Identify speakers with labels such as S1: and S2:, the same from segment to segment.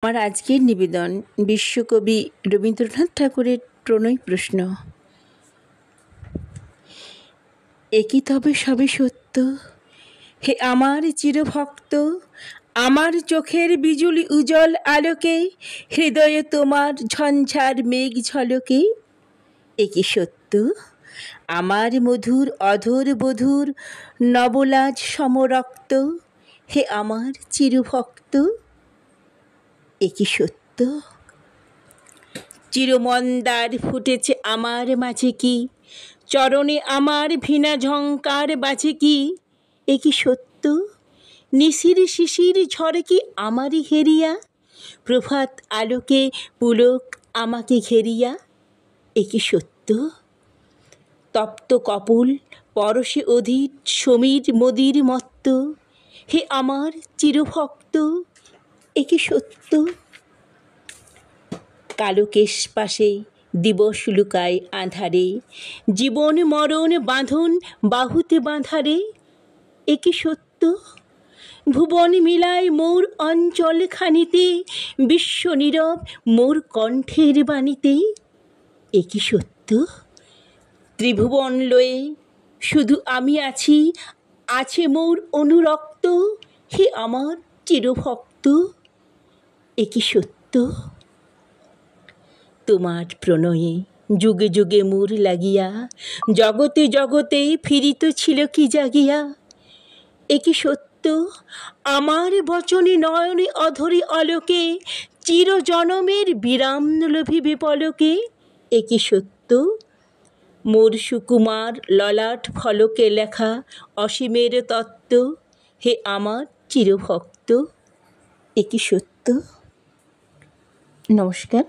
S1: আমার আজকের নিবেদন বিশ্বকবি রবীন্দ্রনাথ ঠাকুরের প্রণয় প্রশ্ন। একই তবে সবে সত্য, হে আমার চিরভক্ত, আমার চোখের বিজুলি উজ্জ্বল আলোকে, হৃদয়ে তোমার ঝঞ্ঝার মেঘ ঝলকে। একই সত্য, আমার মধুর অধর বধুর নবলাজ সমরক্ত, হে আমার চিরভক্ত। একই সত্য, চিরমন্দার ফুটেছে আমার মাঝে কি, চরণে আমার ভিনা ঝঙ্কার বাজে কি। একই সত্য, নিশির শিশির ঝরে কি আমারই হেরিয়া, প্রভাত আলোকে পুলক আমাকে ঘেরিয়া। একই সত্য, তপ্ত কপোল পরশে অধীর সমীর মদির মত্ত, হে আমার চিরভক্ত। একই সত্য, কালো কেশ পাশে দিবস লুকায় আঁধারে, জীবন মরণ বাঁধন বাহুতে বাঁধারে। একই সত্য, ভুবন মিলায় মোর অঞ্চল খানিতে, বিশ্ব নীরব মোর কণ্ঠের বাণীতে। একই সত্য, ত্রিভুবন লয়ে শুধু আমি আছি, আছে মোর অনুরক্ত, হে আমার চিরভক্ত। একই সত্য, তোমার প্রণয়ে যুগে যুগে মোর লাগিয়া, জগতে জগতে ফিরিত ছিল কি জাগিয়া। একই সত্য, আমার বচনে নয়নে অধরে অলোকে, চির জনমের বিরাম লোভিবে পলকে। একই সত্য, মোর সুকুমার ললাট ফলকে লেখা অসীমের তত্ত্ব, হে আমার চিরভক্ত। একই সত্য। নমস্কার।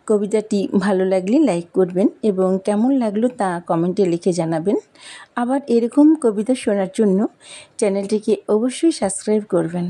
S1: কবিতাটি ভালো লাগলে লাইক করবেন এবং কেমন লাগলো তা কমেন্টে লিখে জানাবেন। আবার এরকম কবিতা শোনার জন্য চ্যানেলটিকে অবশ্যই সাবস্ক্রাইব করবেন।